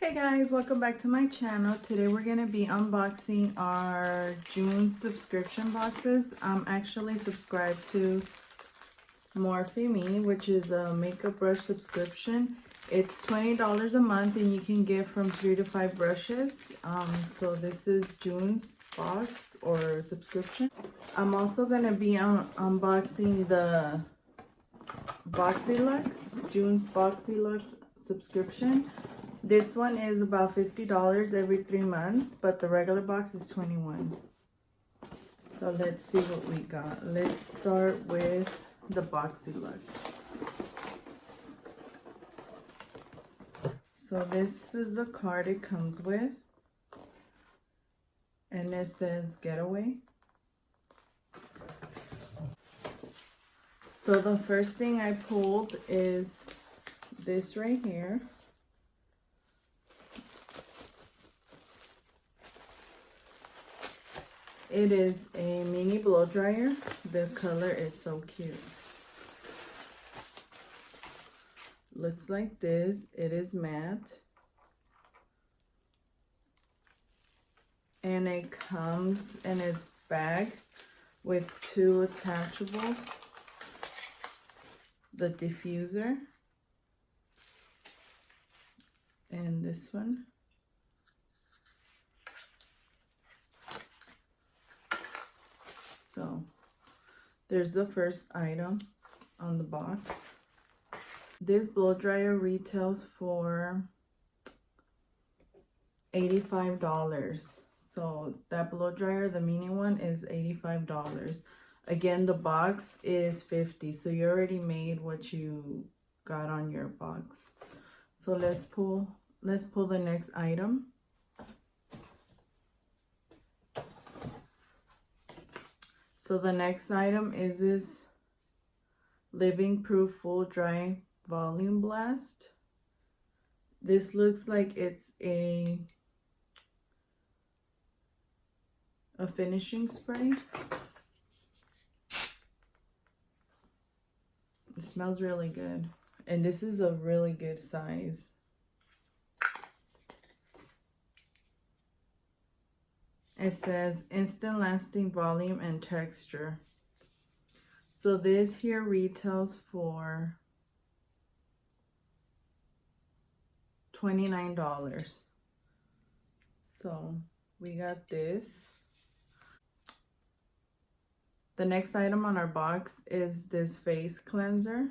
Hey guys, welcome back to my channel. Today we're going to be unboxing our June subscription boxes. I'm actually subscribed to MorpheMe, which is a makeup brush subscription. It's $20 a month and you can get from 3 to 5 brushes. So this is June's box or subscription. I'm also going to be unboxing the June's Boxycharm subscription. This one is about $50 every 3 months, but the regular box is $21. So let's see what we got. Let's start with the Boxycharm. So this is the card it comes with. And it says Getaway. So the first thing I pulled is this right here. It is a mini blow dryer. The color is so cute. Looks like this. It is matte. And it comes in its bag with 2 attachables. The diffuser. And this one. So there's the first item on the box. This blow dryer retails for $85. So that blow dryer, the mini one, is $85. Again, the box is $50. So you already made what you got on your box. So let's pull the next item. So the next item is this Living Proof Full Dry Volume Blast. This looks like it's a finishing spray. It smells really good. And this is a really good size. It says instant lasting volume and texture. So this here retails for $29. So we got this. The next item on our box is this face cleanser.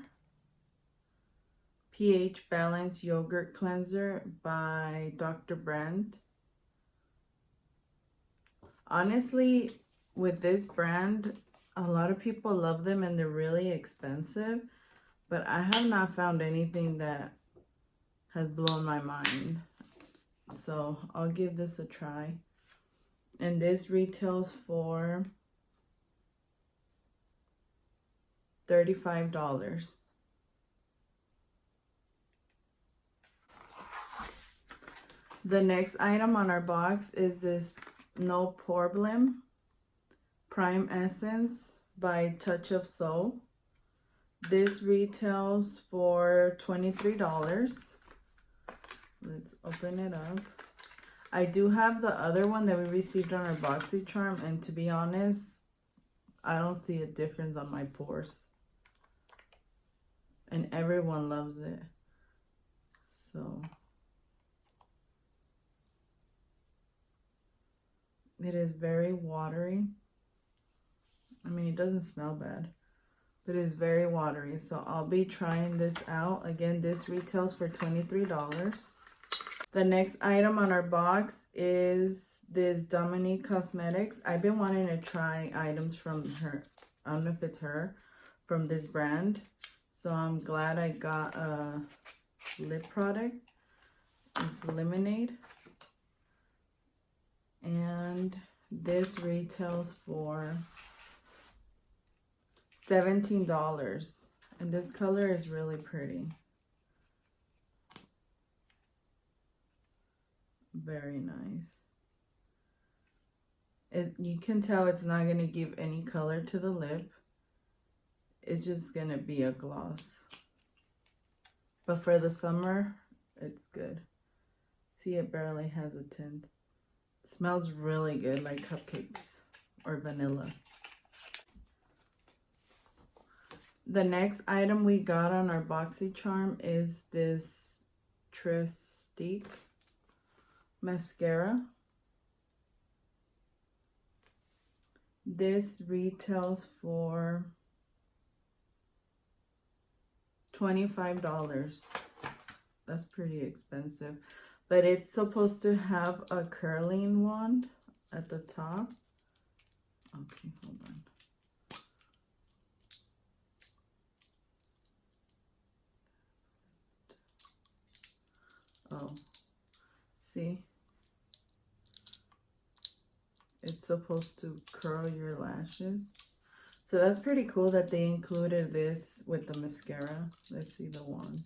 pH Balanced Yogurt Cleanser by Dr. Brand. Honestly, with this brand, a lot of people love them and they're really expensive, but I have not found anything that has blown my mind. So I'll give this a try. And this retails for $35. The next item on our box is this No Problem Prime Essence by Touch of Soul. This retails for $23. Let's open it up. I do have the other one that we received on our Boxycharm, and to be honest, I don't see a difference on my pores. And everyone loves it. So it is very watery. I mean, it doesn't smell bad, but it's very watery. So I'll be trying this out. Again, this retails for $23. The next item on our box is this Dominique Cosmetics. I've been wanting to try items from her. I don't know if it's her, from this brand. So I'm glad I got a lip product. It's Lemonade. And this retails for $17. And this color is really pretty. Very nice. You can tell it's not going to give any color to the lip. It's just going to be a gloss. But for the summer, it's good. See See, it barely has a tint. It smells really good, like cupcakes or vanilla. The next item we got on our Boxycharm is this Trestique mascara. This retails for $25. That's pretty expensive. But it's supposed to have a curling wand at the top. Okay, hold on. Oh, see? It's supposed to curl your lashes. So that's pretty cool that they included this with the mascara. Let's see the wand.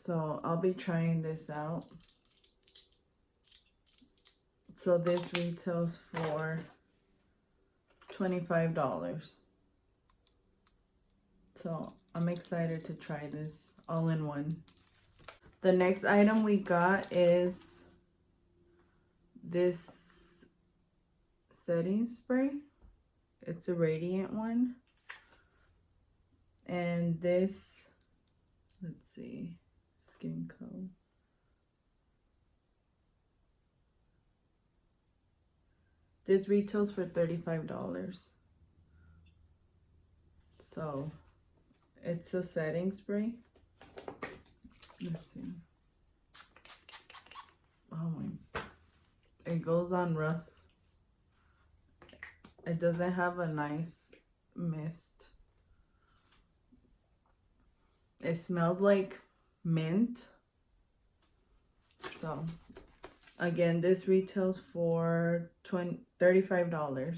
So I'll be trying this out. So this retails for $25. So I'm excited to try this all in one. The next item we got is this setting spray. It's a radiant one. And this, let's see, Skin Co. This retails for $35. So it's a setting spray. Let's see. Oh my, it goes on rough. It doesn't have a nice mist. It smells like mint. So again, this retails for $35.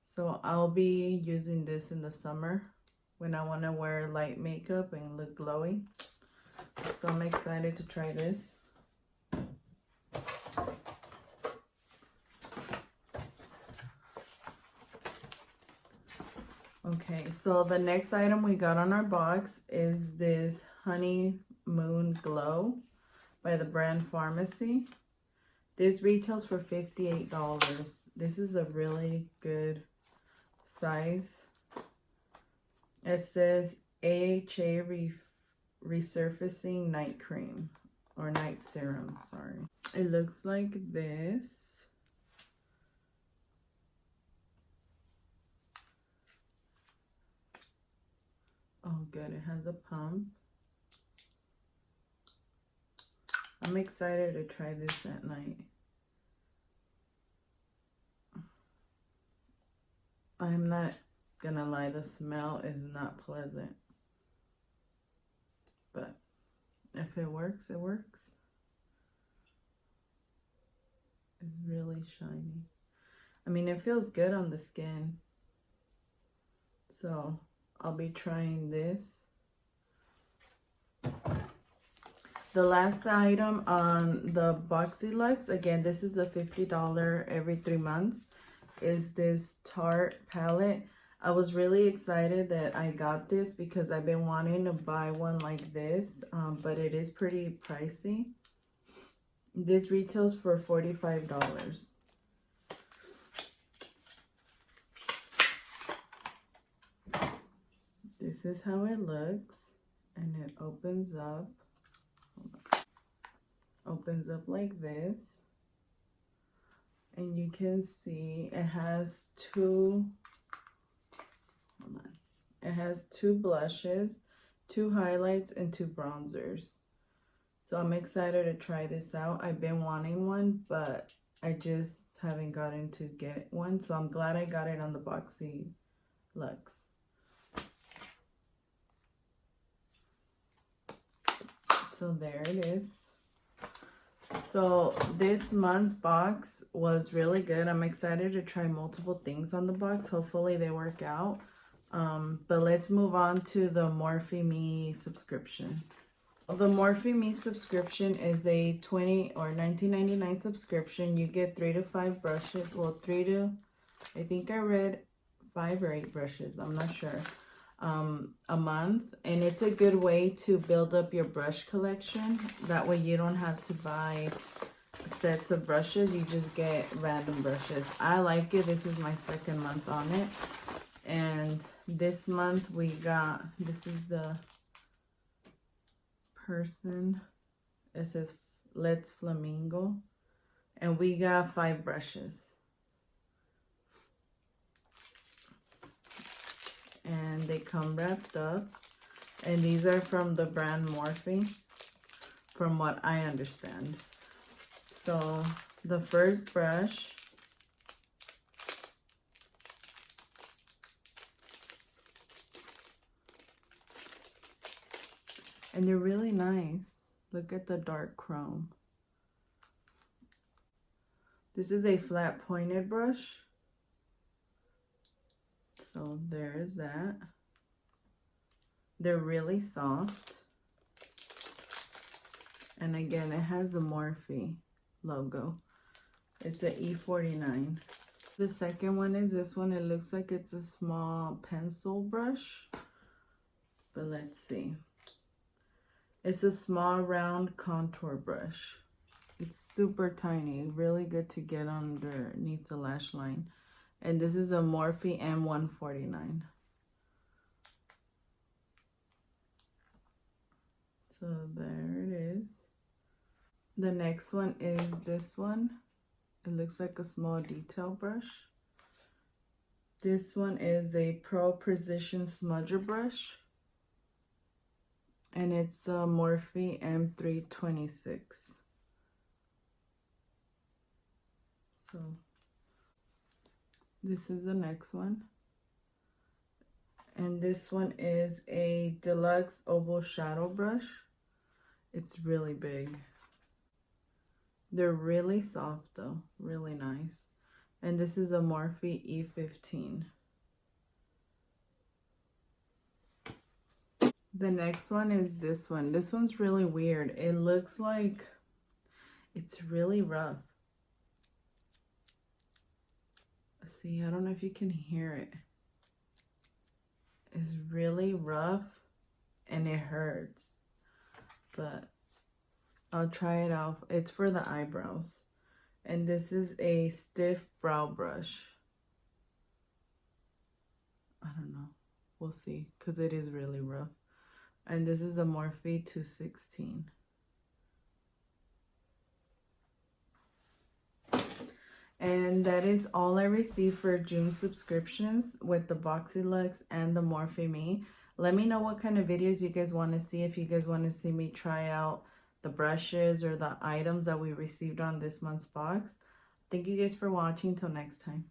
So I'll be using this in the summer when I want to wear light makeup and look glowy. So I'm excited to try this. Okay, so the next item we got on our box is this Honeymoon Glow by the brand Pharmacy. This retails for $58. This is a really good size. It says AHA Resurfacing Night Cream or Night Serum, sorry. It looks like this. Oh, good. It has a pump. I'm excited to try this at night. I'm not gonna lie, the smell is not pleasant. But if it works, it works. It's really shiny. I mean, it feels good on the skin. So I'll be trying this. The last item on the Boxyluxe, again, this is a $50 every 3 months, is this Tarte palette. I was really excited that I got this because I've been wanting to buy one like this, but it is pretty pricey. This retails for $45. This is how it looks, and it opens up. Opens up like this, and you can see it has two. Hold on. It has 2 blushes, 2 highlights, and 2 bronzers. So I'm excited to try this out. I've been wanting one, but I just haven't gotten to get one. So I'm glad I got it on the Boxyluxe. So there it is. So this month's box was really good. I'm excited to try multiple things on the box. Hopefully they work out. But let's move on to the MorpheMe subscription. The MorpheMe subscription is a $20 or $19.99 subscription. You get 3 to 5 brushes. Well, 3 to, I think I read 5 or 8 brushes. I'm not sure. a month, and it's a good way to build up your brush collection. That way you don't have to buy sets of brushes, you just get random brushes. I like it. This is my second month on it, and this month we got, this is the person, it says Let's Flamingo, and we got 5 brushes, and they come wrapped up, and these are from the brand MorpheMe, from what I understand. So the first brush, and they're really nice. Look at the dark chrome. This is a flat pointed brush. So there's that. They're really soft. And again, it has the Morphe logo. It's the E49. The second one is this one. It looks like it's a small pencil brush. But let's see. It's a small round contour brush. It's super tiny, really good to get underneath the lash line. And this is a Morphe M149. So there it is. The next one is this one. It looks like a small detail brush. This one is a Pro Precision Smudger brush. And it's a Morphe M326. So this is the next one. And this one is a Deluxe Oval Shadow Brush. It's really big. They're really soft though, really nice. And this is a Morphe E15. The next one is this one. This one's really weird. It looks like it's really rough. See, I don't know if you can hear it. It's really rough and it hurts. But I'll try it out. It's for the eyebrows. And this is a stiff brow brush. I don't know. We'll see, because it is really rough. And this is a Morphe 216. And that is all I received for June subscriptions with the Boxycharm and the MorpheMe. Let me know what kind of videos you guys want to see. If you guys want to see me try out the brushes or the items that we received on this month's box. Thank you guys for watching. Till next time.